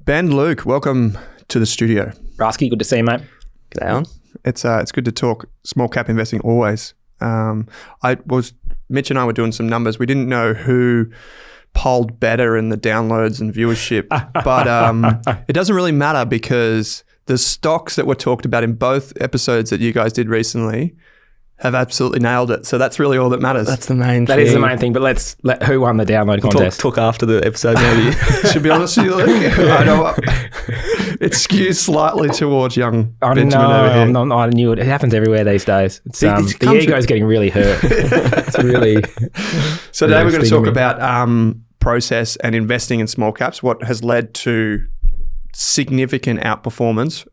Ben, Luke, welcome to the studio. Rasky, good to see you, mate. G'day, Alan. It's good to talk small cap investing always. Mitch and I were doing some numbers. We didn't know who polled better in the downloads and viewership, but it doesn't really matter because the stocks that were talked about in both episodes that you guys did recently have absolutely nailed it. So that's really all that mattars. That's the main thing. That is the main thing, but who won the download contest? Talk after the episode, maybe. To be honest with you, Luke, I know it skews slightly towards young Benjamin over here. I knew it. It happens everywhere these days. The ego's getting really hurt. It's really. So today we're going to talk about process and investing in small caps, what has led to significant outperformance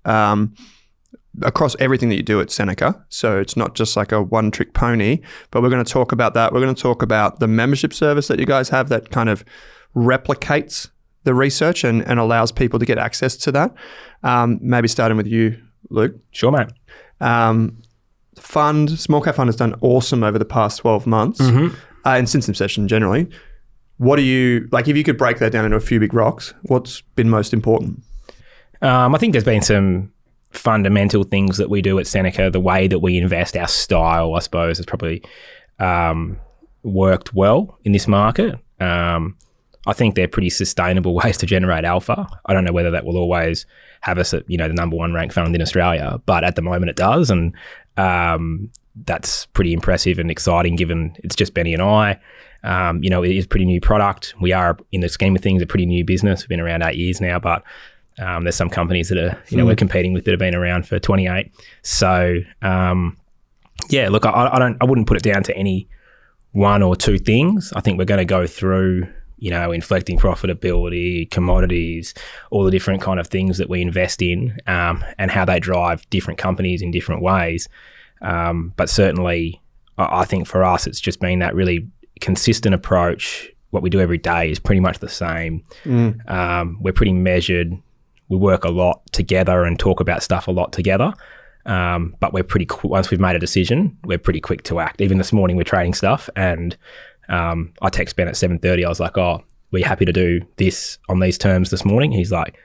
across everything that you do at Seneca. So it's not just like a one-trick pony, but we're going to talk about that. We're going to talk about the membership service that you guys have that kind of replicates the research and allows people to get access to that. Maybe starting with you, Luke. Sure, mate. Small cap fund has done awesome over the past 12 months and since inception generally. What do you, like if you could break that down into a few big rocks, what's been most important? I think there's been some fundamental things that we do at Seneca. The way that we invest, our style, I suppose, has probably worked well in this market. I think they're pretty sustainable ways to generate alpha. I don't know whether that will always have us at, the number one ranked fund in Australia, but at the moment it does. And that's pretty impressive and exciting given it's just Benny and I. It is a pretty new product. We are, in the scheme of things, a pretty new business. We've been around 8 years now, but there's some companies that are, we're competing with that have been around for 28. So, look, I wouldn't put it down to any one or two things. I think we're going to go through, inflecting profitability, commodities, all the different kind of things that we invest in, and how they drive different companies in different ways. But certainly, I think for us, it's just been that really consistent approach. What we do every day is pretty much the same. We're pretty measured. We work a lot together and talk about stuff a lot together. But we're pretty once we've made a decision, we're pretty quick to act. Even this morning, we're trading stuff, and I text Ben at 7:30. I was like, "Oh, we're happy to do this on these terms this morning." I was like,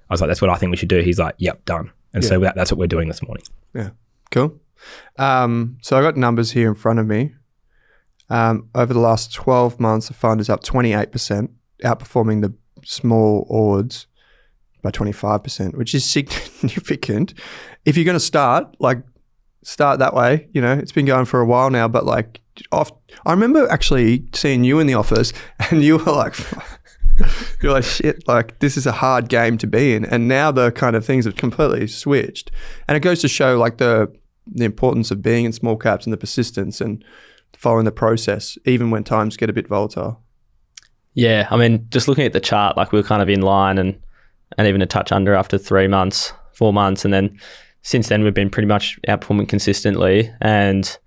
"That's what I think we should do." He's like, "Yep, done." And so that's what we're doing this morning. Yeah, cool. So I got numbers here in front of me. Over the last 12 months, the fund is up 28%, outperforming the small ords by 25%, which is significant. If you're going to start that way, it's been going for a while now, but I remember actually seeing you in the office and you were like, you're like, shit, this is a hard game to be in. And now the kind of things have completely switched. And it goes to show the importance of being in small caps and the persistence and following the process, even when times get a bit volatile. Yeah, I mean, just looking at the chart, we were kind of in line and even a touch under after 4 months. And then since then, we've been pretty much outperforming consistently. And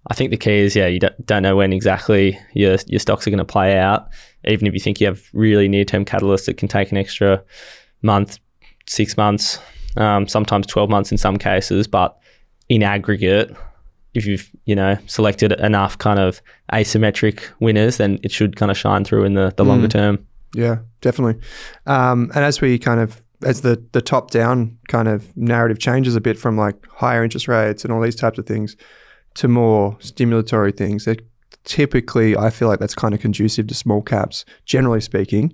I think the key is, you don't know when exactly your stocks are going to play out. Even if you think you have really near-term catalysts that can take an extra month, 6 months, sometimes 12 months in some cases. But in aggregate, if you've, selected enough kind of asymmetric winners, then it should kind of shine through in the longer term. Yeah, definitely. And as the top-down kind of narrative changes a bit from higher interest rates and all these types of things to more stimulatory things, that typically I feel like that's kind of conducive to small caps, generally speaking.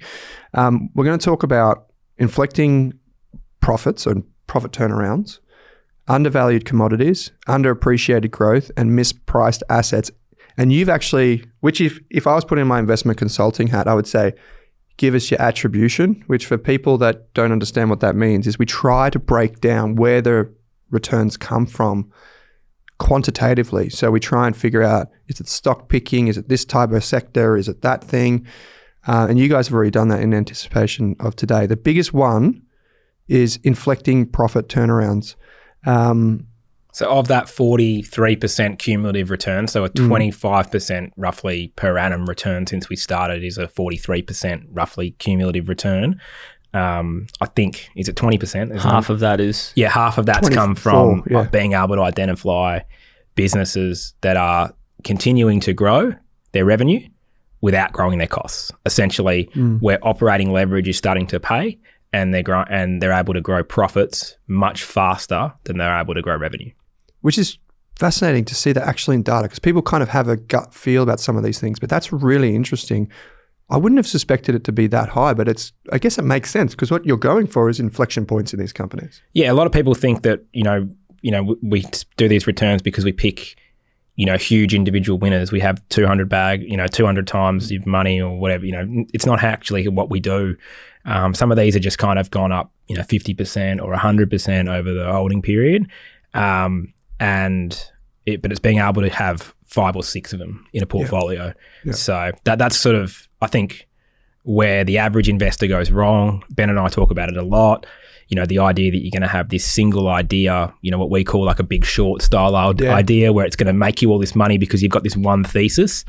We're going to talk about inflecting profits and profit turnarounds, undervalued commodities, underappreciated growth, and mispriced assets. And you've actually, which if I was putting my investment consulting hat, I would say, give us your attribution, which for people that don't understand what that means is we try to break down where the returns come from quantitatively. So we try and figure out, is it stock picking? Is it this type of sector? Is it that thing? And you guys have already done that in anticipation of today. The biggest one is inflecting profit turnarounds. So of that 43% cumulative return, so a 25% roughly per annum return since we started is a 43% roughly cumulative return. I think, is it 20%? Half of that is... Yeah, half of that's come from being able to identify businesses that are continuing to grow their revenue without growing their costs. Essentially, where operating leverage is starting to pay and they're able to grow profits much faster than they're able to grow revenue. Which is fascinating to see that actually in data, because people kind of have a gut feel about some of these things, but that's really interesting. I wouldn't have suspected it to be that high, but I guess it makes sense because what you're going for is inflection points in these companies. Yeah, a lot of people think that, we do these returns because we pick, huge individual winners. We have 200 times your money or whatever. It's not actually what we do. Some of these are just kind of gone up, 50% or 100% over the holding period. But it's being able to have 5 or 6 of them in a portfolio. Yeah. So that's sort of, I think, where the average investor goes wrong. Ben and I talk about it a lot. The idea that you're going to have this single idea, what we call like a big short style idea where it's going to make you all this money because you've got this one thesis.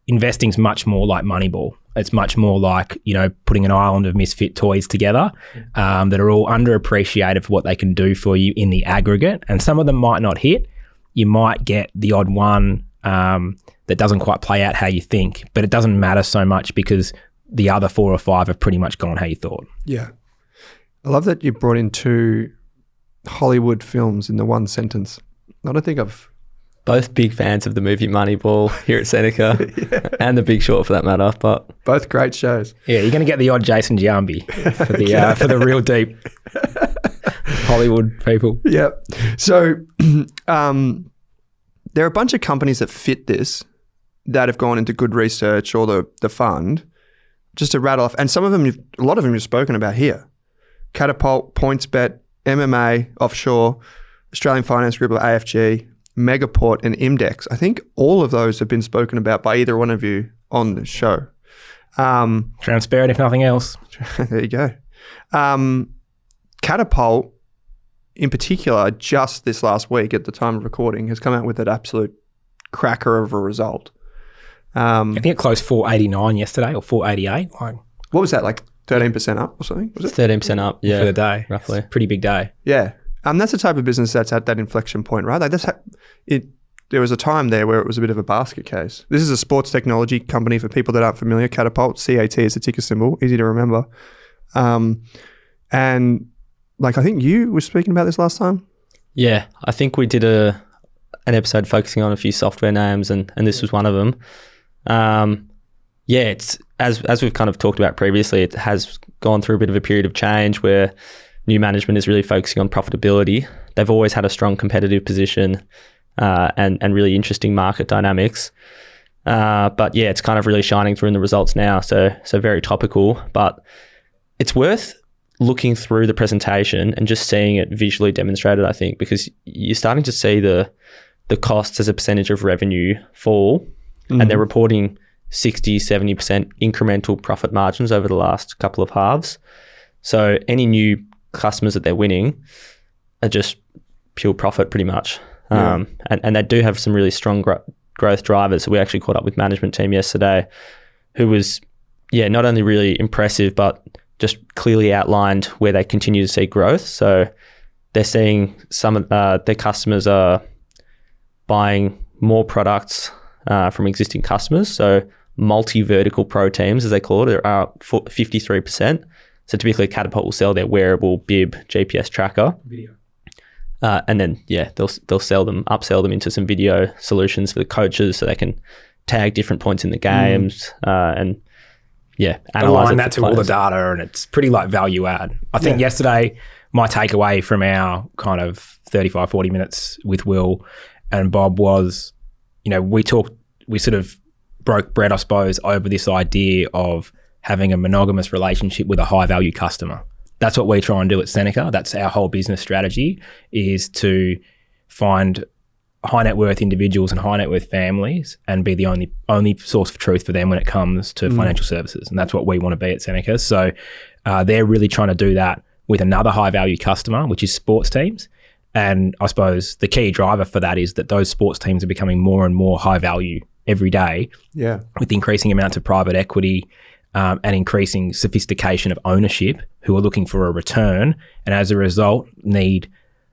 Investing's much more like Moneyball. It's much more like, putting an island of misfit toys together that are all underappreciated for what they can do for you in the aggregate. And some of them might not hit. You might get the odd one that doesn't quite play out how you think, but it doesn't matter so much because the other 4 or 5 have pretty much gone how you thought. Yeah. I love that you brought in 2 Hollywood films in the one sentence. I don't think I've... Both big fans of the movie Moneyball here at Seneca and The Big Short for that matter, but... Both great shows. Yeah, you're going to get the odd Jason Giambi for the real deep Hollywood people. Yeah. So there are a bunch of companies that fit this that have gone into good research or the fund, just to rattle off. And some of them, a lot of them you've spoken about here. Catapult, PointsBet, MMA Offshore, Australian Finance Group or AFG, Megaport and Imdex. I think all of those have been spoken about by either one of you on the show. Transparent if nothing else. There you go. Catapult in particular, just this last week at the time of recording, has come out with an absolute cracker of a result. I think it closed 489 yesterday or 488. What was that, like 13% up or something? Was it 13% up, yeah, for the day, roughly. It's a pretty big day. Yeah, that's the type of business that's at that inflection point, right? Like there was a time there where it was a bit of a basket case. This is a sports technology company for people that aren't familiar. Catapult, CAT is the ticker symbol, easy to remember. And like I think you were speaking about this last time. Yeah, I think we did an episode focusing on a few software names, and this was one of them. It's as we've kind of talked about previously, it has gone through a bit of a period of change where new management is really focusing on profitability. They've always had a strong competitive position and really interesting market dynamics. But yeah, it's kind of really shining through in the results now. So very topical, but it's worth looking through the presentation and just seeing it visually demonstrated, I think, because you're starting to see the costs as a percentage of revenue fall, and they're reporting 60, 70% incremental profit margins over the last couple of halves. So any new customers that they're winning are just pure profit pretty much. Yeah. And they do have some really strong growth drivers. So we actually caught up with management team yesterday who was, not only really impressive, but just clearly outlined where they continue to see growth. So they're seeing some of their customers are buying more products from existing customers. So multi-vertical pro teams, as they call it, are up 53%. So typically Catapult will sell their wearable bib GPS tracker. Video. And then, they'll upsell them into some video solutions for the coaches so they can tag different points in the games and align that to all the data, and it's pretty like value add. I think yesterday my takeaway from our kind of 35, 40 minutes with Will and Bob was, we sort of broke bread, I suppose, over this idea of having a monogamous relationship with a high value customer. That's what we try and do at Seneca. That's our whole business strategy, is to find high net worth individuals and high net worth families and be the only source of truth for them when it comes to financial services. And that's what we want to be at Seneca. So they're really trying to do that with another high value customer, which is sports teams. And I suppose the key driver for that is that those sports teams are becoming more and more high value every day, with increasing amounts of private equity and increasing sophistication of ownership who are looking for a return, and as a result need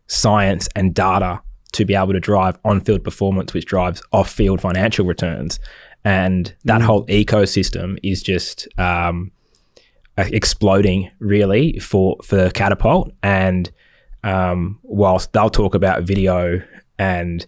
science and data to be able to drive on-field performance, which drives off-field financial returns. And that whole ecosystem is just exploding really for Catapult. And whilst they'll talk about video and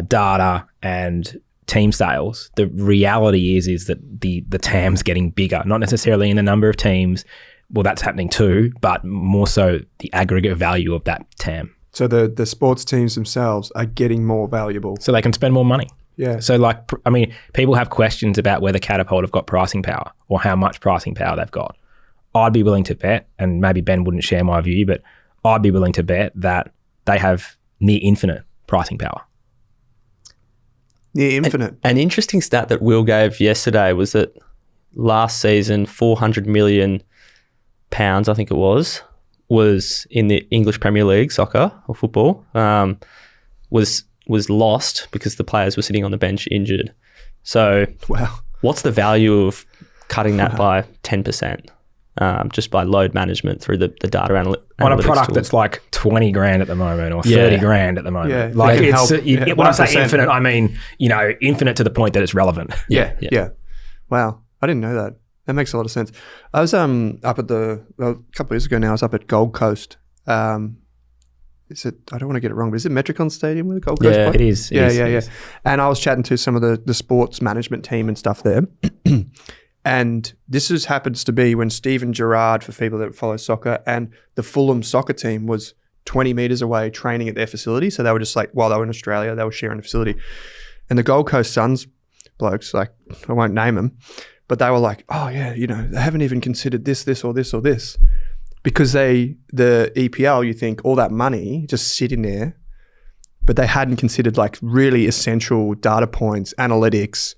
data and team sales, the reality is that the TAM's getting bigger, not necessarily in the number of teams. Well, that's happening too, but more so the aggregate value of that TAM. So the sports teams themselves are getting more valuable. So they can spend more money. Yeah. So I mean, people have questions about whether Catapult have got pricing power or how much pricing power they've got. I'd be willing to bet, and maybe Ben wouldn't share my view, but I'd be willing to bet that they have near infinite pricing power. Near infinite. An interesting stat that Will gave yesterday was that last season, £400 million, I think it was in the English Premier League soccer or football, was lost because the players were sitting on the bench injured. So wow, what's the value of cutting that by 10%? Just by load management through the data analytics on a product tool. That's like 20 grand at the moment or 30 grand at the moment. Yeah, like it's when I say 1%. infinite, I mean, infinite to the point that it's relevant. Yeah. Wow, I didn't know that. That makes a lot of sense. I was up at a couple of years ago now. I was up at Gold Coast. Is it? I don't want to get it wrong, but is it Metricon Stadium with the Gold Coast? Yeah, play? it is. Yeah. And I was chatting to some of the sports management team and stuff there. And this happens to be when Steven Gerrard, for people that follow soccer, and the Fulham soccer team was 20 meters away training at their facility. So they were just like, while they were in Australia, they were sharing a facility. And the Gold Coast Suns blokes, like, I won't name them, but they were like, oh yeah, they haven't even considered this, or this, or this. Because the EPL, you think all that money just sitting there, but they hadn't considered like really essential data points, analytics,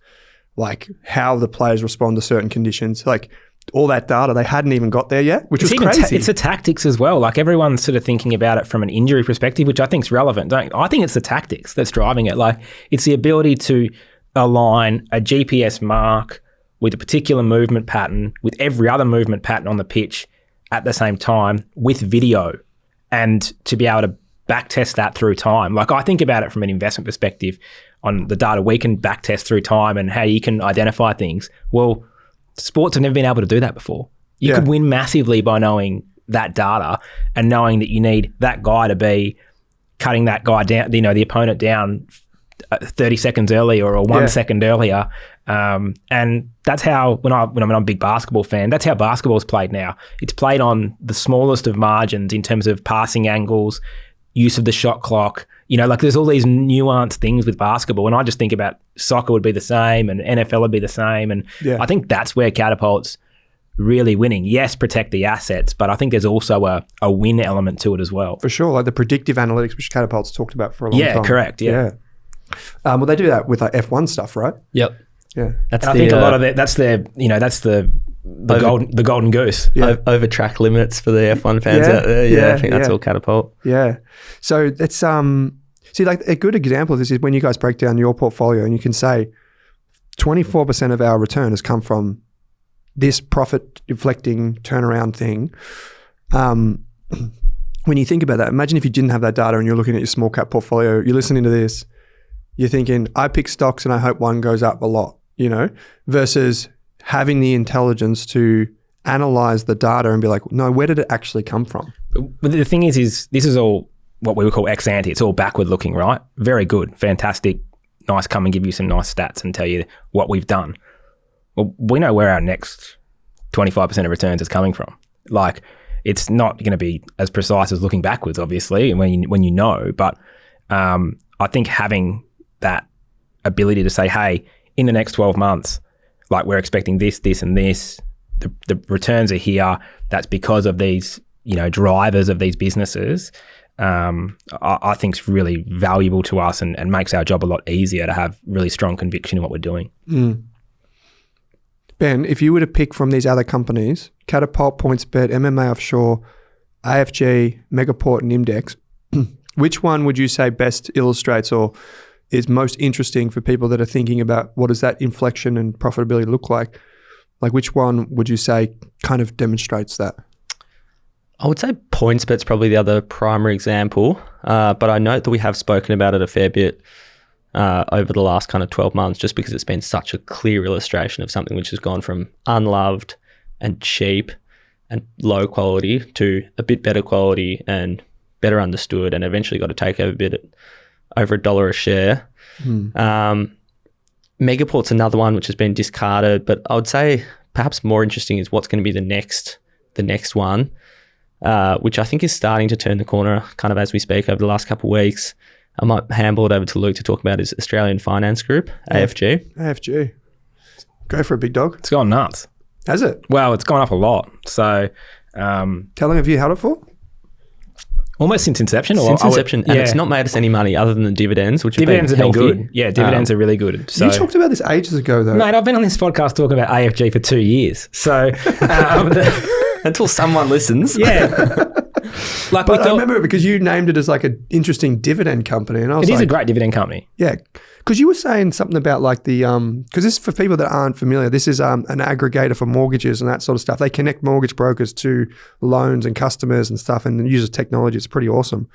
like how the players respond to certain conditions, like all that data, they hadn't even got there yet, which was crazy. It's the tactics as well. Like everyone's sort of thinking about it from an injury perspective, which I think is relevant. I think it's the tactics that's driving it. Like it's the ability to align a GPS mark with a particular movement pattern with every other movement pattern on the pitch at the same time with video, and to be able to backtest that through time. Like I think about it from an investment perspective on the data we can backtest through time and how you can identify things. Well, sports have never been able to do that before. You could win massively by knowing that data and knowing that you need that guy to be cutting that guy down, the opponent down 30 seconds earlier or 1 second earlier. And that's how, when I'm a big basketball fan, that's how basketball is played now. It's played on the smallest of margins in terms of passing angles, use of the shot clock. Like there's all these nuanced things with basketball, and I just think about soccer would be the same and NFL would be the same. And I think that's where Catapult's really winning. Yes, protect the assets, but I think there's also a win element to it as well. For sure, like the predictive analytics, which Catapult's talked about for a long time. Yeah, correct. Yeah. Well, they do that with like F1 stuff, right? Yep. Yeah. I think a lot of it, that's the golden goose. Yeah. Over track limits for the F1 fans out there. Yeah, I think that's all Catapult. Yeah. So it's see, like a good example of this is when you guys break down your portfolio and you can say 24% of our return has come from this profit inflecting turnaround thing. When you think about that, imagine if you didn't have that data and you're looking at your small cap portfolio, you're listening to this, you're thinking, I pick stocks and I hope one goes up a lot, versus having the intelligence to analyze the data and be like, no, where did it actually come from? But the thing is this is all what we would call ex ante. It's all backward looking, right? Very good, fantastic, nice, come and give you some nice stats and tell you what we've done. Well, we know where our next 25% of returns is coming from. Like, it's not going to be as precise as looking backwards, obviously, when you know. But I think having that ability to say, hey, in the next 12 months, like we're expecting this, and this, the returns are here. That's because of these, drivers of these businesses. I think it's really valuable to us and makes our job a lot easier to have really strong conviction in what we're doing. Ben, if you were to pick from these other companies, Catapult, PointsBet, MMA Offshore, AFG, Megaport, and Imdex, which one would you say best illustrates or is most interesting for people that are thinking about what does that inflection and profitability look like? Like which one would you say kind of demonstrates that? I would say PointsBet's probably the other primary example, but I note that we have spoken about it a fair bit over the last kind of 12 months just because it's been such a clear illustration of something which has gone from unloved and cheap and low quality to a bit better quality and better understood, and eventually got to take over over $1 a share. Megaport's another one which has been discarded, but I would say perhaps more interesting is what's going to be the next one, which I think is starting to turn the corner kind of as we speak over the last couple of weeks. I might handball it over to Luke to talk about his Australian Finance Group, AFG. AFG. Go for a big dog. It's gone nuts. Has it? Well, it's gone up a lot. So, how long have you held it for? Almost since inception. Since inception, and it's not made us any money other than the dividends, which dividends have been good. Yeah, dividends are really good. So, you talked about this ages ago, though. Mate, I've been on this podcast talking about AFG for 2 years. So, until someone listens. Yeah. But I remember it because you named it as like an interesting dividend company. And I was It is a great dividend company. Yeah. Because you were saying something about like the, because this is for people that aren't familiar, this is an aggregator for mortgages and that sort of stuff. They connect mortgage brokers to loans and customers and stuff and uses technology. It's pretty awesome.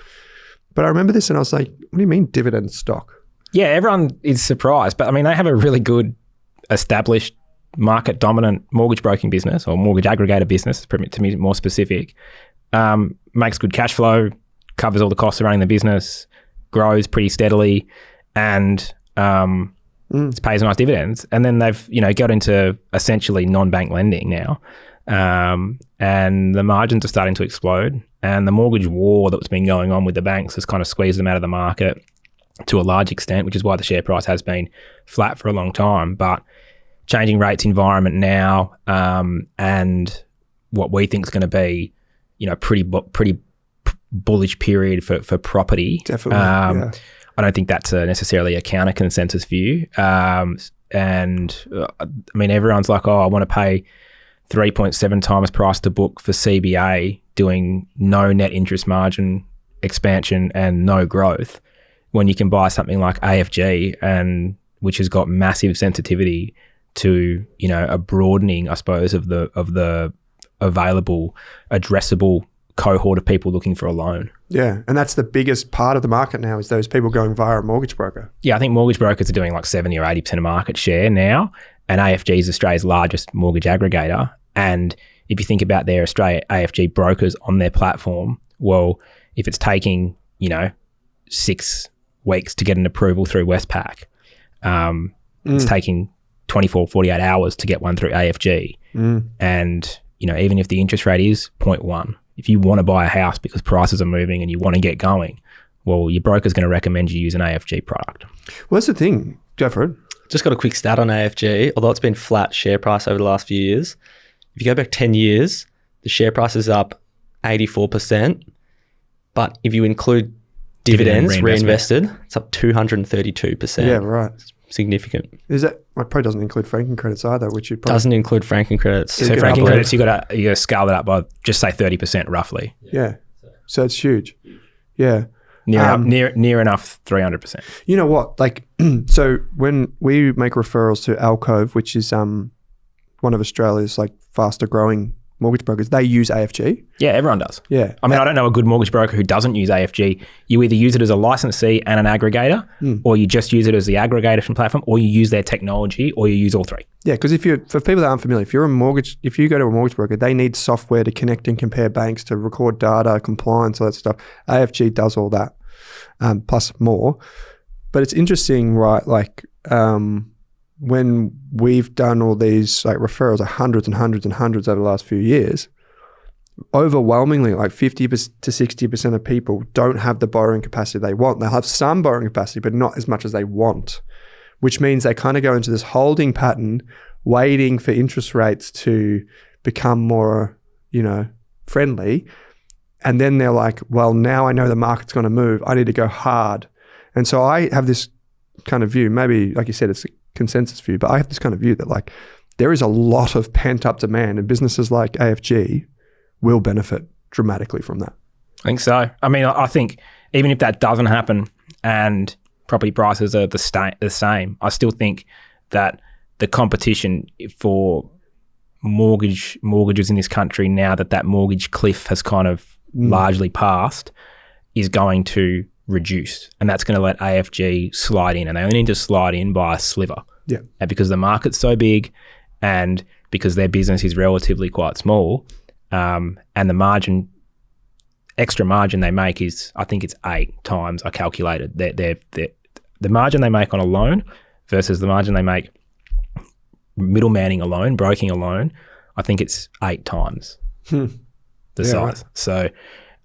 But I remember this and I was like, what do you mean dividend stock? Yeah, everyone is surprised. But I mean, they have a really good established market dominant mortgage broking business or mortgage aggregator business, to be more specific. Makes good cash flow, covers all the costs of running the business, grows pretty steadily, and it pays nice dividends. And then they've got into essentially non-bank lending now, and the margins are starting to explode. And the mortgage war that's been going on with the banks has kind of squeezed them out of the market to a large extent, which is why the share price has been flat for a long time. But changing rates environment now, and what we think is going to be pretty bullish period for property. Definitely. I don't think that's necessarily a counter consensus view. And I mean, everyone's like, oh, I want to pay 3.7 times price to book for CBA doing no net interest margin expansion and no growth, when you can buy something like AFG and which has got massive sensitivity to, a broadening, I suppose, of the available addressable cohort of people looking for a loan. Yeah, and that's the biggest part of the market now is those people going via a mortgage broker. Yeah, I think mortgage brokers are doing like 70 or 80% of market share now, and AFG is Australia's largest mortgage aggregator. And if you think about their Australia AFG brokers on their platform, well, if it's taking, 6 weeks to get an approval through Westpac, it's taking 24, 48 hours to get one through AFG. And, even if the interest rate is 0.1, if you want to buy a house because prices are moving and you want to get going, well, your broker's going to recommend you use an AFG product. Well, that's the thing. Go for it. Just got a quick stat on AFG. Although it's been flat share price over the last few years, if you go back 10 years, the share price is up 84%. But if you include dividends reinvested, it's up 232%. Yeah, right. Significant. Is that, well, it probably doesn't include franking credits either, which you probably... Doesn't include franking credits. So franking credits, you got to scale that up by just say 30% roughly. Yeah. So it's huge. Yeah. Near enough 300%. You know what? Like, so when we make referrals to Alcove, which is one of Australia's like faster growing mortgage brokers, they use AFG. Yeah, everyone does. Yeah. I mean, I don't know a good mortgage broker who doesn't use AFG. You either use it as a licensee and an aggregator, or you just use it as the aggregation platform, or you use their technology, or you use all three. Yeah, because for people that aren't familiar, if you go to a mortgage broker, they need software to connect and compare banks, to record data, compliance, all that stuff. AFG does all that, plus more. But it's interesting, right? Like, when we've done all these like referrals, hundreds and hundreds and hundreds over the last few years, overwhelmingly like 50 to 60% of people don't have the borrowing capacity they want. They'll have some borrowing capacity, but not as much as they want, which means they kind of go into this holding pattern, waiting for interest rates to become more, friendly. And then they're like, well, now I know the market's going to move. I need to go hard. And so I have this kind of view, maybe like you said, it's consensus view, but I have this kind of view that like there is a lot of pent up demand and businesses like AFG will benefit dramatically from that. I think so. I mean, I think even if that doesn't happen and property prices are the same, I still think that the competition for mortgages in this country, now that mortgage cliff has kind of largely passed, is going to reduce, and that's going to let AFG slide in, and they only need to slide in by a sliver. Yeah. And because the market's so big and because their business is relatively quite small, and the margin, extra margin they make is, I think it's 8 times I calculated. The margin they make on a loan versus the margin they make middlemanning a loan, broking a loan, I think it's 8 times the size. Right. So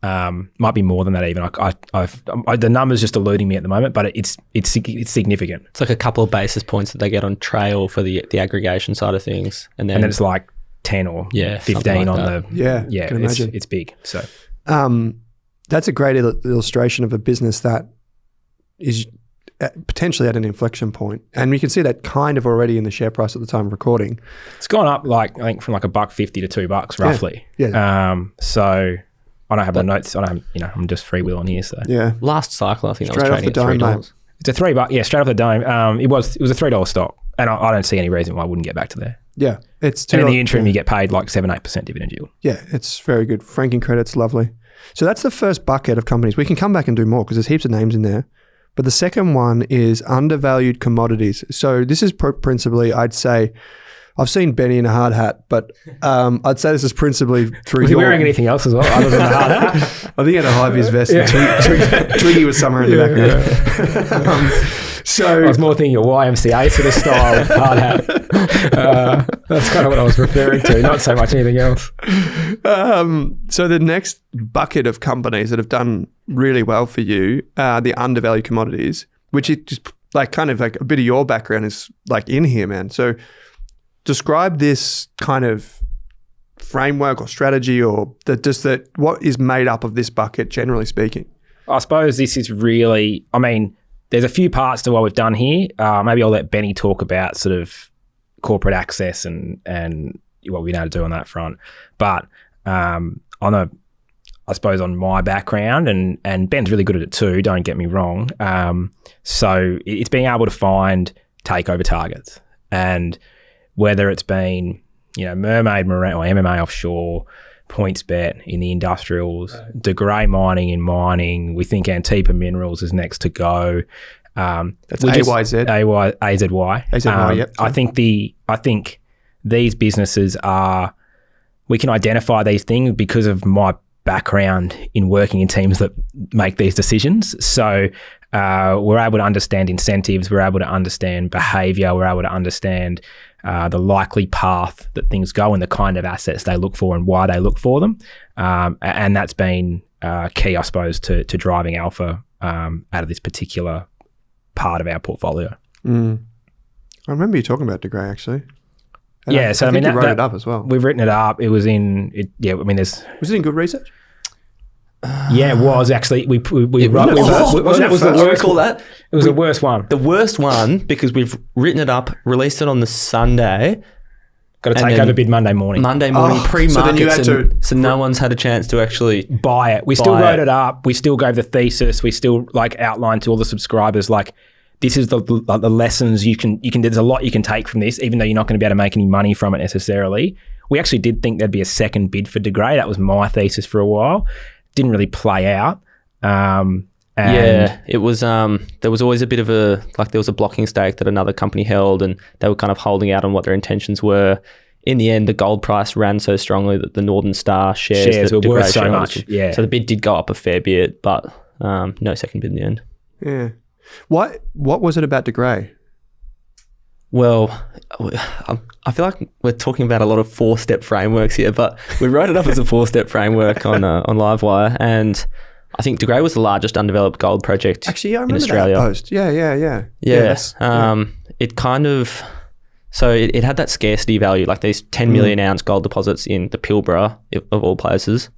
might be more than that even. The number's just eluding me at the moment, but it's significant. It's like a couple of basis points that they get on trail for the aggregation side of things, and then it's like 10 or 15 on that. It's big. So that's a great illustration of a business that is potentially at an inflection point, and we can see that kind of already in the share price at the time of recording. It's gone up I think from like $1.50 to $2 roughly. So I don't have my notes. I'm just freewheeling here. So last cycle I think straight that was trading at $3. It's a $3. Yeah, straight off the dome. It was a $3 stock, and I don't see any reason why I wouldn't get back to there. Yeah, it's and in the interim you get paid like 7-8% dividend yield. Yeah, it's very good. Franking credits, lovely. So that's the first bucket of companies. We can come back and do more because there's heaps of names in there. But the second one is undervalued commodities. So this is principally, I'd say, I've seen Benny in a hard hat, but I'd say this is principally through. Was he wearing anything else as well other than the hard hat? I think he had a high-vis vest. And Twiggy was somewhere in the background. So I was more thinking a YMCA sort of style hard hat. That's kind of what I was referring to, not so much anything else. So the next bucket of companies that have done really well for you are the undervalued commodities, which is just like kind of like a bit of your background is like in here, man. So describe this kind of framework or strategy or what is made up of this bucket, generally speaking. I suppose this is really, there's a few parts to what we've done here. Maybe I'll let Benny talk about sort of corporate access and what we know to do on that front. But I suppose on my background, and Ben's really good at it too, don't get me wrong. So it's being able to find takeover targets, and whether it's been, Mermaid Marine or MMA Offshore, PointsBet in the industrials, De Grey Mining in mining. We think Antipa Minerals is next to go. That's AYZ. AZY. AZY, yep. I think these businesses we can identify these things because of my background in working in teams that make these decisions. So we're able to understand incentives, we're able to understand behaviour, we're able to understand the likely path that things go and the kind of assets they look for and why they look for them. And that's been key, I suppose, to driving alpha out of this particular part of our portfolio. I remember you talking about De Grey, actually. And I think you wrote it up as well. We've written it up. It was in, Was it in good research? Yeah, it was actually. We that was the worst. Call that? It was the worst one. The worst one because we've written it up, released it on the Sunday. Got to take over bid Monday morning. Pre-market, so no one's had a chance to actually buy it. We still wrote it up. We still gave the thesis. We still outlined to all the subscribers this is the lessons you can. There's a lot you can take from this, even though you're not going to be able to make any money from it necessarily. We actually did think there'd be a second bid for De Grey. That was my thesis for a while. Didn't really play out. It was. There was always a bit of there was a blocking stake that another company held, and they were kind of holding out on what their intentions were. In the end, the gold price ran so strongly that the Northern Star shares were worth so much. So the bid did go up a fair bit, but no second bid in the end. Yeah. What was it about De Grey? Well, I feel like we're talking about a lot of 4-step frameworks here, but we wrote it up as a 4-step framework on Livewire, and I think De Grey was the largest undeveloped gold project actually, I remember in Australia. That post. Yeah. It kind of, so it had that scarcity value, like these 10 million ounce gold deposits in the Pilbara of all places.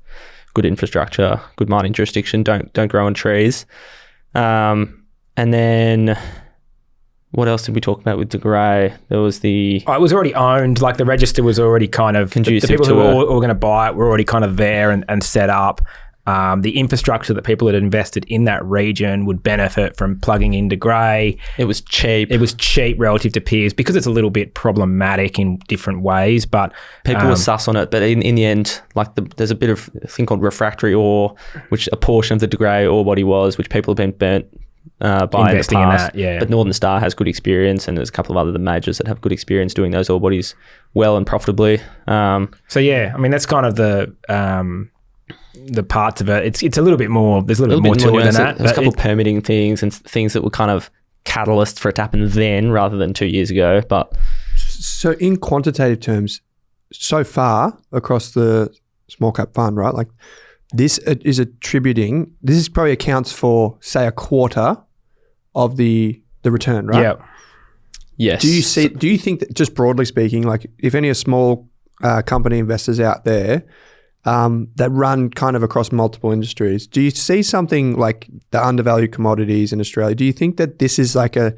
Good infrastructure, good mining jurisdiction, don't grow on trees. And then what else did we talk about with De Grey? There was it was already owned, like the register was already kind of conducive. The people who were going to buy it were already kind of there and set up. The infrastructure that people had invested in that region would benefit from plugging in De Grey. It was cheap. It was cheap relative to peers because it's a little bit problematic in different ways, but people were sus on it. But in the end, there's a bit of a thing called refractory ore, which a portion of the De Grey ore body was, which people have been burnt buy investing in in the past. that, yeah. But Northern Star has good experience, and there's a couple of other majors that have good experience doing those ore bodies well and profitably. So yeah, I mean that's kind of the parts of it. It's a little bit more. There's a little bit more to it than that. There's a couple of permitting things and things that were kind of catalyst for it to happen then rather than 2 years ago. But so in quantitative terms, so far across the small cap fund, right? Like this probably accounts for, say, a quarter of the return, right? Yeah. yes. Do you think that, just broadly speaking, like if any are small company investors out there that run kind of across multiple industries, do you see something like the undervalued commodities in Australia? Do you think that this is like a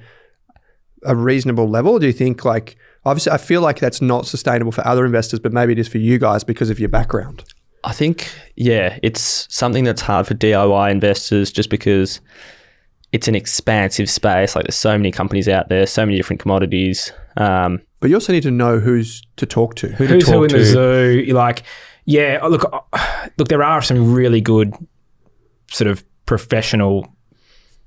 reasonable level? Do you think, like, obviously I feel like that's not sustainable for other investors, but maybe it is for you guys because of your background? I think, yeah, it's something that's hard for DIY investors just because it's an expansive space. Like there's so many companies out there, so many different commodities. But you also need to know who's to talk to. Who's who in the zoo? You're like, yeah, look, there are some really good sort of professional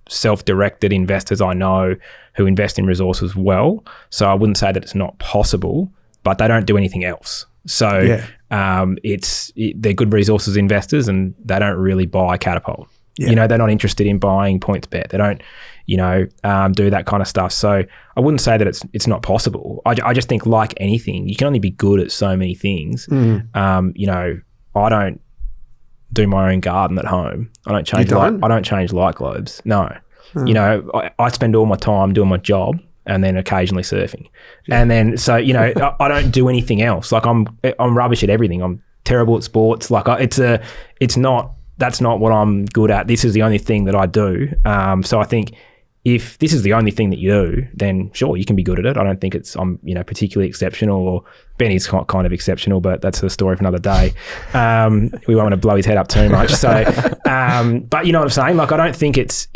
self-directed investors I know who invest in resources well. So I wouldn't say that it's not possible, but they don't do anything else. So they're good resources investors and they don't really buy Catapult. Yeah. You know, they're not interested in buying PointsBet. They don't, do that kind of stuff. So I wouldn't say that it's not possible. I just think, like anything, you can only be good at so many things. I don't do my own garden at home. I don't change light globes. No. I spend all my time doing my job and then occasionally surfing. Yeah. And then, so, I don't do anything else. Like I'm rubbish at everything. I'm terrible at sports. Like that's not what I'm good at. This is the only thing that I do. So I think if this is the only thing that you do, then sure, you can be good at it. I don't think I'm particularly exceptional, or Benny's kind of exceptional, but that's a story for another day. We won't want to blow his head up too much. So, but you know what I'm saying? Like, I don't think it's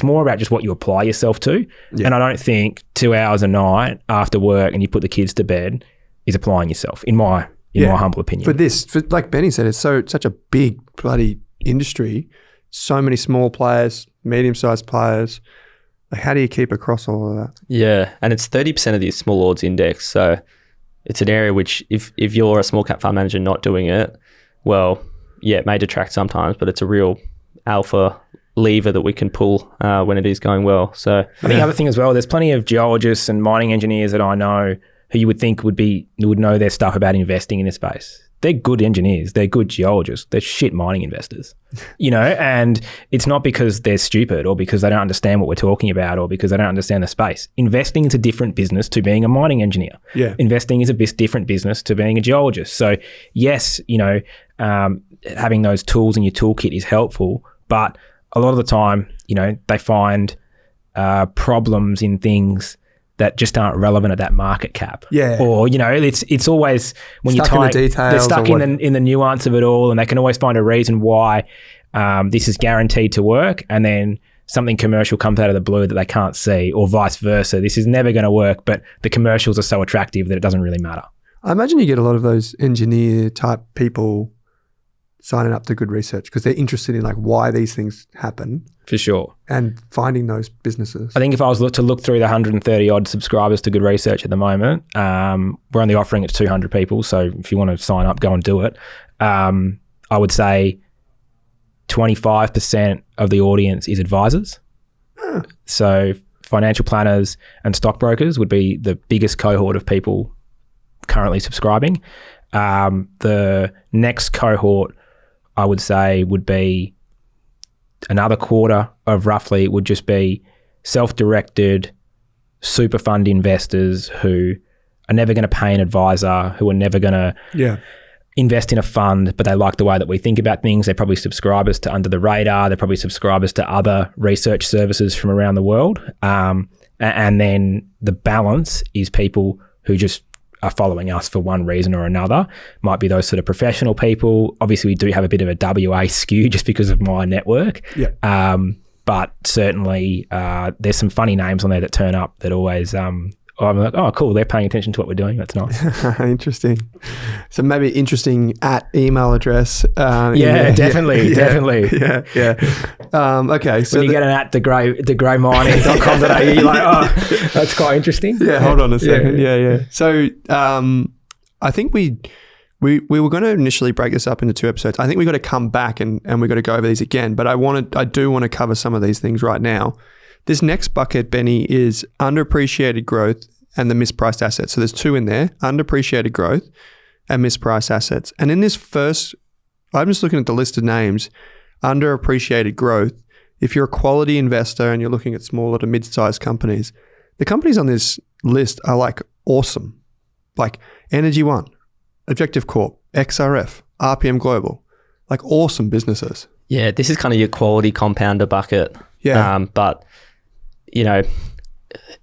more about just what you apply yourself to. Yeah. And I don't think 2 hours a night after work and you put the kids to bed is applying yourself, in my humble opinion. For like Benny said, it's such a big bloody industry. So many small players, medium-sized players. Like, how do you keep across all of that? Yeah, and it's 30% of the Small Ords Index. So it's an area which, if you're a small cap fund manager not doing it, well, yeah, it may detract sometimes, but it's a real alpha lever that we can pull when it is going well. So I think the other thing as well, there's plenty of geologists and mining engineers that I know who you would think would know their stuff about investing in this space. They're good engineers, they're good geologists, they're shit mining investors, and it's not because they're stupid or because they don't understand what we're talking about or because they don't understand the space. Investing is a different business to being a mining engineer. Yeah. Investing is a different business to being a geologist. So yes, having those tools in your toolkit is helpful, but a lot of the time, they find problems in things that just aren't relevant at that market cap. Yeah. Or, it's always when stuck you in the details, they're stuck in the nuance of it all, and they can always find a reason why this is guaranteed to work, and then something commercial comes out of the blue that they can't see, or vice versa. This is never going to work, but the commercials are so attractive that it doesn't really matter. I imagine you get a lot of those engineer type people signing up to good research because they're interested in like why these things happen. For sure. And finding those businesses. I think if I was to look through the 130 odd subscribers to Good Research at the moment, we're only offering it to 200 people. So if you want to sign up, go and do it. I would say 25% of the audience is advisors. So financial planners and stockbrokers would be the biggest cohort of people currently subscribing. The next cohort, I would say, would be another quarter of roughly would just be self-directed super fund investors who are never going to pay an advisor, who are never going to invest in a fund, but they like the way that we think about things. They're probably subscribers to Under the Radar. They're probably subscribers to other research services from around the world. And then the balance is people who just are following us for one reason or another. Might be those sort of professional people. Obviously, we do have a bit of a WA skew just because of my network. Yeah. But certainly, there's some funny names on there that turn up that always I'm like, oh, cool, they're paying attention to what we're doing. That's nice. Interesting. So maybe interesting at email address. Definitely. Yeah. Okay. So when you get an at degreymining.com.au, you're like, oh, that's quite interesting. Yeah, hold on a second. Yeah. So I think we were going to initially break this up into 2 episodes. I think we got to come back and we got to go over these again. But I do want to cover some of these things right now. This next bucket, Benny, is underappreciated growth and the mispriced assets. So there's 2 in there: underappreciated growth and mispriced assets. And in this first, I'm just looking at the list of names. Underappreciated growth. If you're a quality investor and you're looking at smaller to mid-sized companies, the companies on this list are like awesome, like Energy One, Objective Corp, XRF, RPM Global, like awesome businesses. Yeah, this is kind of your quality compounder bucket. Yeah. But, you know,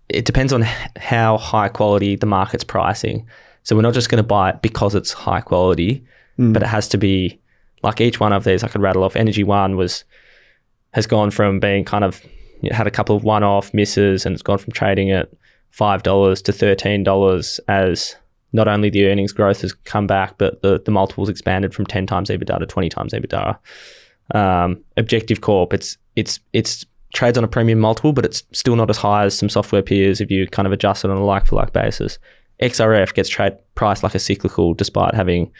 it depends on how high quality the market's pricing. So we're not just going to buy it because it's high quality, but it has to be like each one of these I could rattle off. Energy One has gone from being kind of, had a couple of one-off misses, and it's gone from trading at $5 to $13 as not only the earnings growth has come back, but the multiples expanded from 10 times EBITDA to 20 times EBITDA. Objective Corp, it's trades on a premium multiple, but it's still not as high as some software peers if you kind of adjust it on a like-for-like basis. XRF gets priced like a cyclical despite having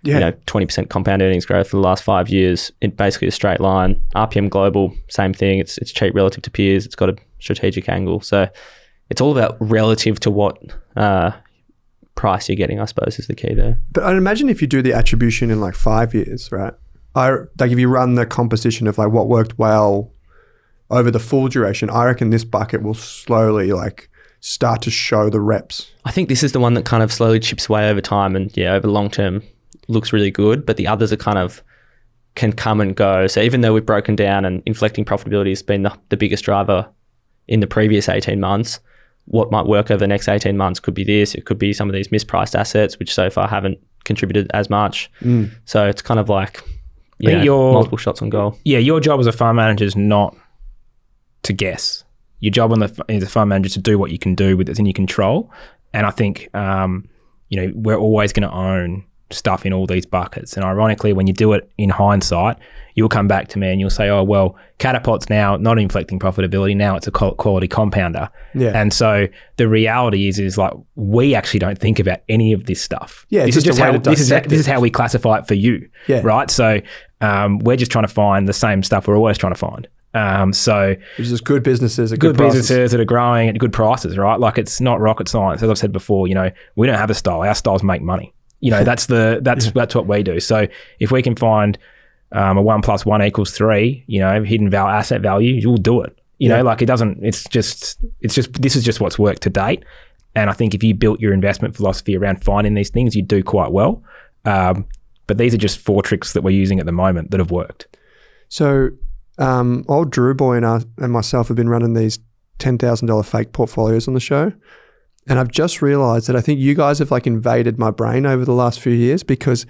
20% compound earnings growth for the last 5 years in basically a straight line. RPM Global, same thing. It's cheap relative to peers. It's got a strategic angle. So it's all about relative to what price you're getting, I suppose, is the key there. But I'd imagine if you do the attribution in like 5 years, right? Like if you run the composition of like what worked well over the full duration, I reckon this bucket will slowly like start to show the reps. I think this is the one that kind of slowly chips away over time, and over the long term looks really good, but the others are kind of can come and go. So even though we've broken down and inflecting profitability has been the biggest driver in the previous 18 months, what might work over the next 18 months could be this. It could be some of these mispriced assets, which so far haven't contributed as much. So it's kind of like multiple shots on goal. Yeah, your job as a fund manager is not to guess. Your job as a fund manager is to do what you can do with within your control. And I think we're always going to own stuff in all these buckets. And ironically, when you do it in hindsight, you'll come back to me and you'll say, oh, well, Catapult's now not inflecting profitability. Now it's a quality compounder. Yeah. And so the reality is like, we actually don't think about any of this stuff. Yeah. This is how we classify it for you. Yeah. Right. So we're just trying to find the same stuff we're always trying to find. Which is good businesses at good businesses that are growing at good prices, right? Like it's not rocket science. As I've said before, we don't have a style. Our styles make money. That's what we do. So if we can find a 1 + 1 = 3, hidden asset value, you'll do it. Like it doesn't. It's just this is just what's worked to date. And I think if you built your investment philosophy around finding these things, you do quite well. But these are just 4 tricks that we're using at the moment that have worked. So old Drew Boy and myself have been running these $10,000 fake portfolios on the show. And I've just realized that I think you guys have like invaded my brain over the last few years, because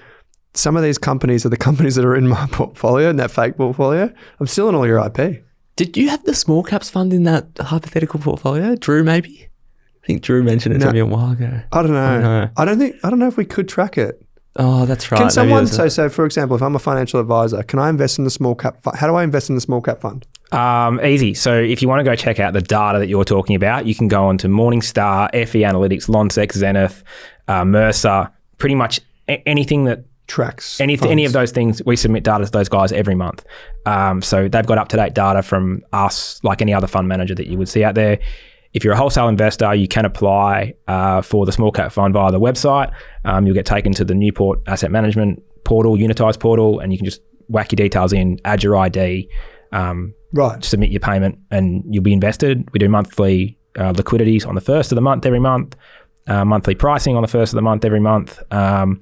some of these companies are the companies that are in my portfolio, in that fake portfolio. I'm still in all your IP. Did you have the small caps fund in that hypothetical portfolio? Drew, maybe? I think Drew mentioned it to me a while ago. I don't know. I don't know if we could track it. Oh, that's right. Can someone, so for example, if I'm a financial advisor, can I invest in the small cap fund? How do I invest in the small cap fund? Easy. So if you want to go check out the data that you're talking about, you can go on to Morningstar, FE Analytics, Lonsec, Zenith, Mercer, pretty much anything that tracks any of those things. We submit data to those guys every month. So they've got up-to-date data from us, like any other fund manager that you would see out there. If you're a wholesale investor, you can apply for the small cap fund via the website. You'll get taken to the Newport Asset Management portal, Unitized portal, and you can just whack your details in, add your ID, submit your payment, and you'll be invested. We do monthly liquidities on the first of the month every month, monthly pricing on the first of the month every month, and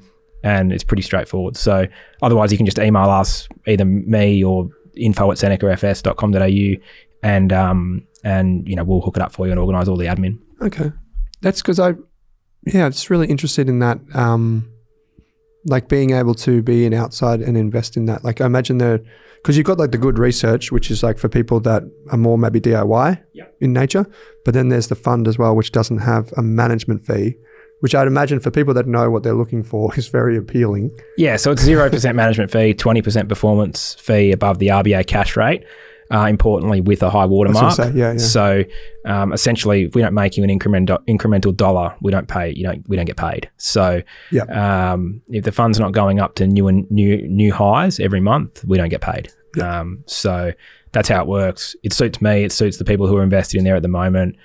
it's pretty straightforward. So otherwise, you can just email us, either me or info@senecafs.com.au, and we'll hook it up for you and organise all the admin. Okay. That's because I'm just really interested in that Like being able to be an outside and invest in that. Like I imagine because you've got like the good research, which is like for people that are more maybe DIY in nature, but then there's the fund as well, which doesn't have a management fee, which I'd imagine for people that know what they're looking for is very appealing. Yeah, so it's 0% management fee, 20% performance fee above the RBA cash rate. Importantly, with a high watermark. So essentially, if we don't make you an incremental dollar, we don't pay. We don't get paid. So if the fund's not going up to new highs every month, we don't get paid. So that's how it works. It suits me. It suits the people who are invested in there at the moment.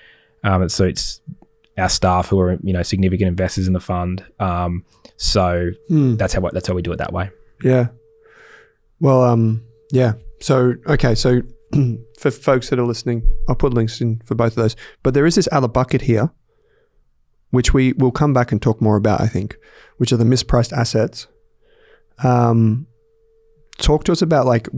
It suits our staff who are significant investors in the fund. So that's how we do it that way. Yeah. Well, yeah. So, okay. So for folks that are listening, I'll put links in for both of those. But there is this other bucket here, which we will come back and talk more about, I think, which are the mispriced assets. Talk to us about like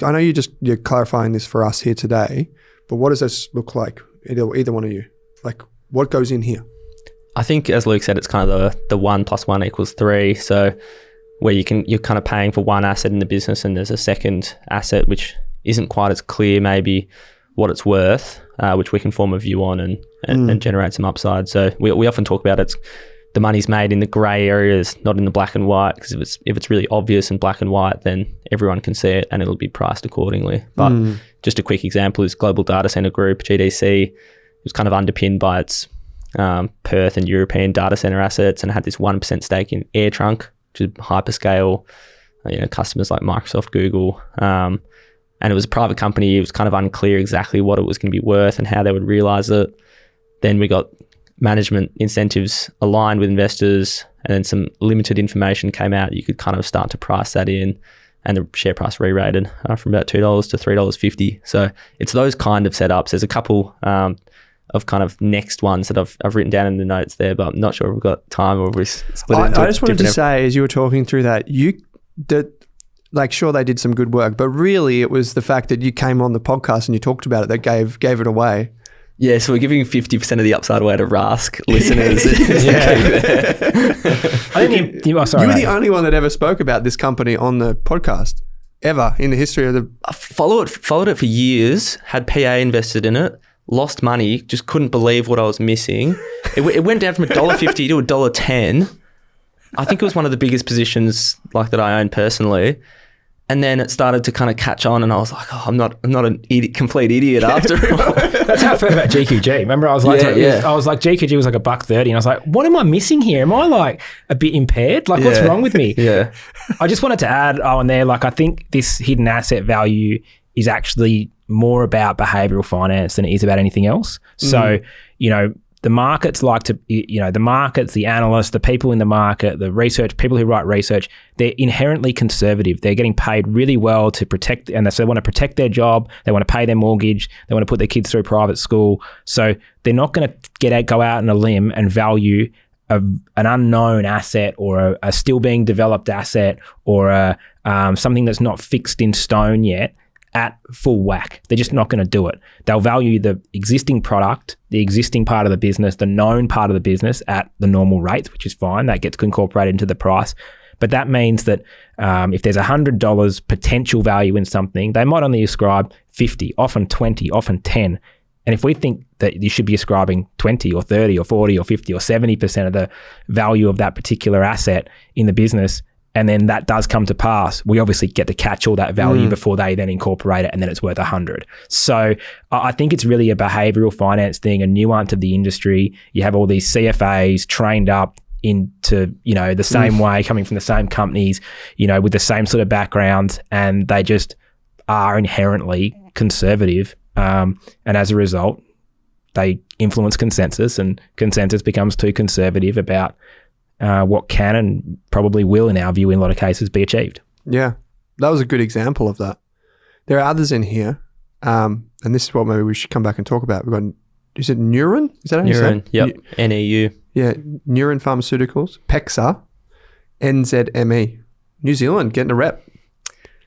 I know you're clarifying this for us here today, but what does this look like? Either one of you, like what goes in here? I think, as Luke said, it's kind of the 1 + 1 = 3. So where you're kind of paying for one asset in the business and there's a second asset which isn't quite as clear maybe what it's worth, which we can form a view on and generate some upside. So we often talk about the money's made in the grey areas, not in the black and white, because if it's really obvious in black and white, then everyone can see it and it'll be priced accordingly. But just a quick example is Global Data Center Group, GDC. It was kind of underpinned by its Perth and European data center assets, and it had this 1% stake in AirTrunk, which is hyperscale, customers like Microsoft, Google. And it was a private company. It was kind of unclear exactly what it was going to be worth and how they would realize it. Then we got management incentives aligned with investors, and then some limited information came out. You could kind of start to price that in, and the share price re-rated from about $2 to $3.50. So it's those kind of setups. There's a couple of kind of next ones that I've written down in the notes there, but I'm not sure if we've got time or we split it into I just wanted to say, as you were talking through that, sure, they did some good work, but really it was the fact that you came on the podcast and you talked about it that gave it away. Yeah, so we're giving 50% of the upside away to Rask listeners. I think you were the only one that ever spoke about this company on the podcast, ever, in the history of the... I followed it for years, had PA invested in it, lost money, just couldn't believe what I was missing. It went down from $1.50 to $1.10. I think it was one of the biggest positions that I owned personally. And then it started to kind of catch on, and I was like, I'm not an complete idiot after all. That's how I felt about GQG. Remember, I was like, GQG was like $1.30, and I was like, what am I missing here? Am I like a bit impaired? Like, what's wrong with me? Yeah. I just wanted to add, Owen, there, I think this hidden asset value is actually more about behavioral finance than it is about anything else. So, the markets the markets, the analysts, the people in the market, the research, people who write research, they're inherently conservative. They're getting paid really well to protect, and so they want to protect their job. They want to pay their mortgage. They want to put their kids through private school. So they're not going to go out on a limb and value an unknown asset or a still being developed asset or something that's not fixed in stone yet at full whack. They're just not going to do it. They'll value the existing product, the existing part of the business, the known part of the business at the normal rates, which is fine. That gets incorporated into the price. But that means that if there's $100 potential value in something, they might only ascribe 50, often 20, often 10. And if we think that you should be ascribing 20 or 30 or 40 or 50 or 70% of the value of that particular asset in the business, and then that does come to pass, we obviously get to catch all that value before they then incorporate it, and then it's worth 100. So I think it's really a behavioral finance thing, a nuance of the industry. You have all these CFAs trained up into, the same way, coming from the same companies, with the same sort of backgrounds, and they just are inherently conservative. And as a result, they influence consensus, and consensus becomes too conservative about what can and probably will, in our view, in a lot of cases, be achieved. Yeah, that was a good example of that. There are others in here, and this is what maybe we should come back and talk about. We've got, is it Neuron? Is that how you say it? Yep, NEU. Yeah, Neuron Pharmaceuticals, PEXA, NZME. New Zealand getting a rep.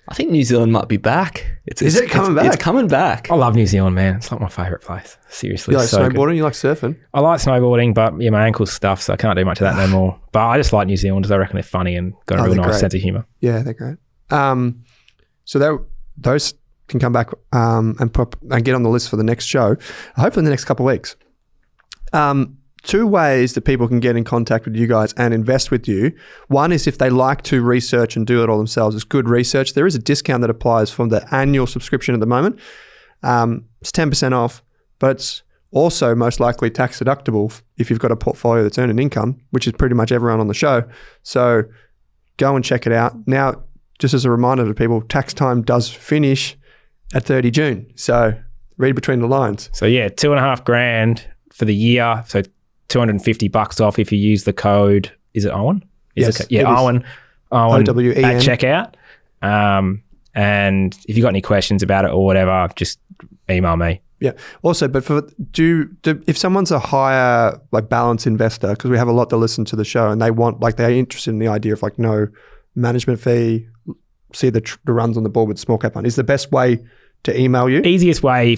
I think New Zealand might be back. Is it coming back? It's coming back. I love New Zealand, man. It's like my favourite place. Seriously. You like so snowboarding? good. You like surfing? I like snowboarding, but yeah, my ankle's stuffed, so I can't do much of that no more. But I just like New Zealanders. I reckon they're funny and got a real nice sense of humour. Yeah, they're great. So those can come back and get on the list for the next show, hopefully in the next couple of weeks. 2 ways that people can get in contact with you guys and invest with you. One is if they like to research and do it all themselves. It's good research. There is a discount that applies from the annual subscription at the moment. It's 10% off, but it's also most likely tax deductible if you've got a portfolio that's earning income, which is pretty much everyone on the show. So go and check it out. Now, just as a reminder to people, tax time does finish at 30 June. So read between the lines. So yeah, $2,500 for the year. So $250 off if you use the code. Is it Owen? Yes. Owen. OWEN. At checkout. And if you've got any questions about it or whatever, just email me. Yeah. Also, but if someone's a higher balance investor, because we have a lot that listen to the show and they're interested in the idea of no management fee, see the runs on the board with small cap fund, is the best way to email you? Easiest way,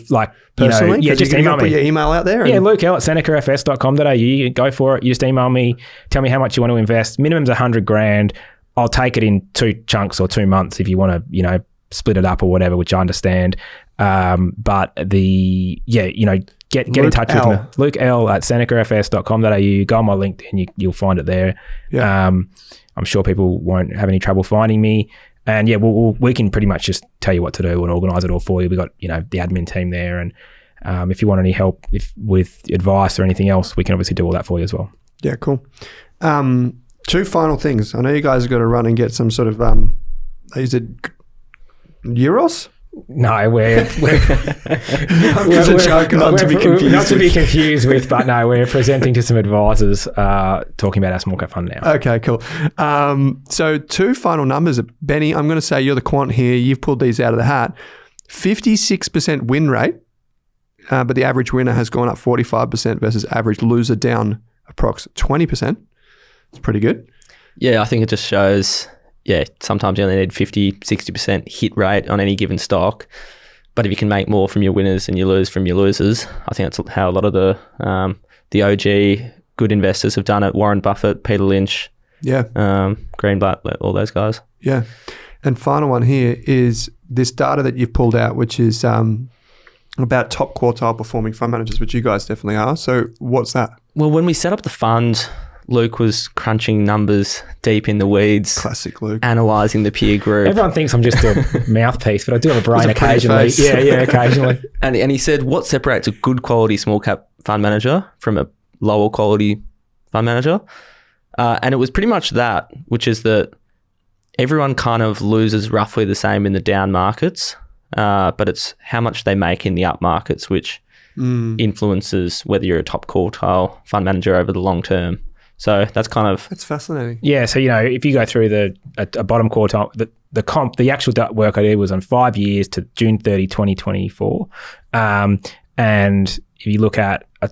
personally? Just email me. Put your email out there? Yeah, Luke L at senecafs.com.au. You go for it. You just email me. Tell me how much you want to invest. Minimum's $100,000. I'll take it in 2 chunks or 2 months if you want to, split it up or whatever, which I understand. But get in touch with me. Luke L at senecafs.com.au. Go on my LinkedIn. You'll find it there. Yeah. I'm sure people won't have any trouble finding me. And yeah, we can pretty much just tell you what to do and organise it all for you. We've got, the admin team there. And if you want any help with advice or anything else, we can obviously do all that for you as well. Yeah, cool. 2 final things. I know you guys have got to run and get some sort of, is it euros? No, we're not to be confused with, but no, we're presenting to some advisors talking about our small cap fund now. Okay, cool. So 2 final numbers. Benny, I'm going to say you're the quant here. You've pulled these out of the hat. 56% win rate, but the average winner has gone up 45% versus average loser down approx 20%. It's pretty good. Yeah, I think it just shows... Yeah, sometimes you only need 50, 60% hit rate on any given stock. But if you can make more from your winners and you lose from your losers, I think that's how a lot of the OG good investors have done it. Warren Buffett, Peter Lynch, Greenblatt, all those guys. Yeah. And final one here is this data that you've pulled out, which is about top quartile performing fund managers, which you guys definitely are. So what's that? Well, when we set up the fund... Luke was crunching numbers deep in the weeds. Classic Luke. Analysing the peer group. Everyone thinks I'm just a mouthpiece, but I do have a brain occasionally. Yeah, occasionally. And he said, what separates a good quality small cap fund manager from a lower quality fund manager? And it was pretty much that, which is that everyone kind of loses roughly the same in the down markets, but it's how much they make in the up markets, which influences whether you're a top quartile fund manager over the long term. So that's fascinating. Yeah. So, if you go through a bottom quartile, the actual work I did was on 5 years to June 30, 2024. And if you look at a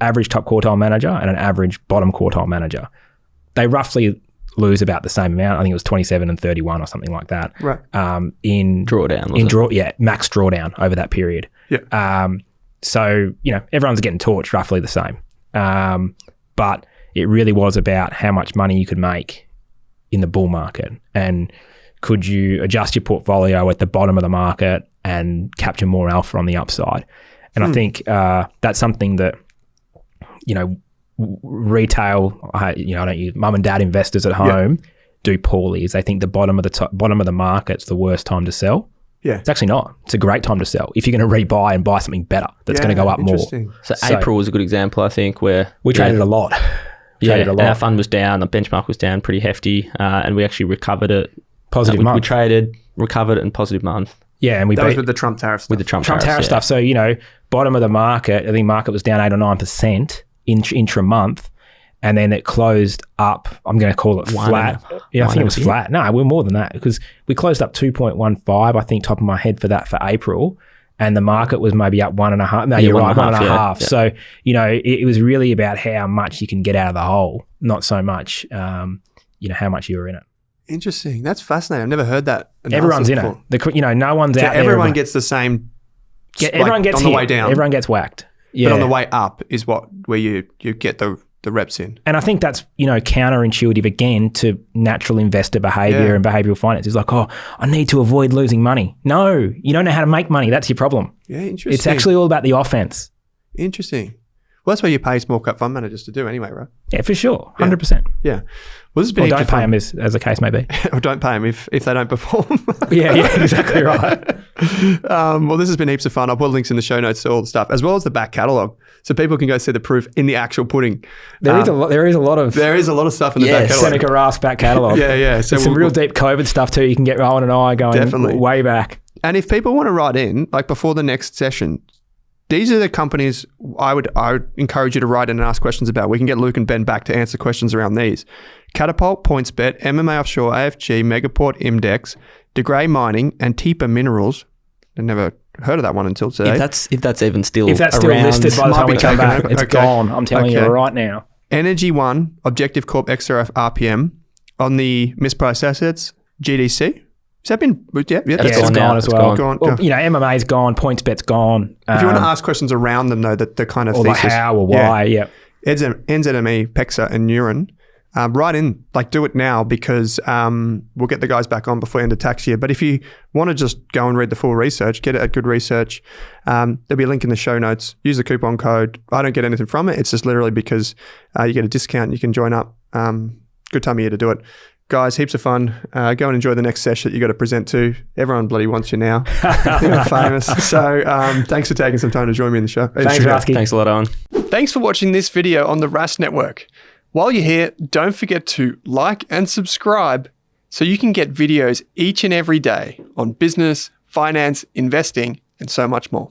average top quartile manager and an average bottom quartile manager, they roughly lose about the same amount. I think it was 27 and 31 or something like that. Right. In drawdown. Max drawdown over that period. Yeah. So, everyone's getting torched roughly the same. But it really was about how much money you could make in the bull market, and could you adjust your portfolio at the bottom of the market and capture more alpha on the upside. And I think that's something that, retail, I don't use mum and dad investors at home do poorly, is they think the bottom of the market's the worst time to sell. Yeah. It's actually not. It's a great time to sell if you're going to rebuy and buy something better that's going to go up more. So April was a good example, I think, where we traded a lot. And our fund was down, the benchmark was down pretty hefty, and we actually recovered it. Positive month. We traded, recovered it in positive month. Yeah, and that was with the Trump tariff stuff. With the Trump tariff stuff. So, bottom of the market, I think market was down 8 or 9% intra-month, and then it closed up, I'm going to call it flat. I think it was flat. No, we're more than that, because we closed up 2.15, I think, top of my head for April. And the market was maybe up 1.5. No, you're right, 1.5. Yeah. So, it was really about how much you can get out of the hole, not so much, how much you were in it. Interesting. That's fascinating. I've never heard that. Everyone's in before. it. No one's out there. Everyone gets the same. Everyone gets on the way down. Everyone gets whacked. Yeah. But on the way up is where you get the reps in. And I think that's, counterintuitive again to natural investor behavior and behavioral finance. It's like, oh, I need to avoid losing money. No, you don't know how to make money. That's your problem. Yeah, interesting. It's actually all about the offense. Interesting. Well, that's what you pay small cap fund managers to do anyway, right? Yeah, for sure. 100%. Yeah. Well, this has been or don't pay them as the case may be. Or don't pay them if they don't perform. yeah, exactly right. Well, this has been heaps of fun. I'll put links in the show notes to all the stuff, as well as the back catalogue, so people can go see the proof in the actual pudding. There is a lot of stuff in the back catalogue. Seneca Rask back catalogue. yeah. So some real deep COVID stuff too. You can get Owen and I going way back. And if people want to write in, like before the next session, these are the companies I would encourage you to write in and ask questions about. We can get Luke and Ben back to answer questions around these. Catapult, PointsBet, MMA Offshore AFG, Megaport, Imdex, De Grey Mining, Antipa Minerals. I never heard of that one until today. If that's even still if that's still around, listed by the time we come back, it's gone. I'm telling you right now. Energy One, Objective Corp, XRF, RPM. On the mispriced assets, GDC. Has that been? Yeah, It's gone as well. Gone. MMA's gone. PointsBet's gone. If you want to ask questions around them, though, that the kind of or thesis, like how or why, NZME, PEXA, and Neuron. Write in, do it now, because we'll get the guys back on before the end of tax year. But if you want to just go and read the full research, get it at Good Research. There'll be a link in the show notes. Use the coupon code. I don't get anything from it. It's just literally because you get a discount. You can join up. Good time of year to do it. Guys, heaps of fun. Go and enjoy the next session that you got to present to. Everyone bloody wants you now. You're famous. So thanks for taking some time to join me in the show. Thanks, Rasky. Thanks a lot, Owen. Thanks for watching this video on the Rask Network. While you're here, don't forget to like and subscribe so you can get videos each and every day on business, finance, investing, and so much more.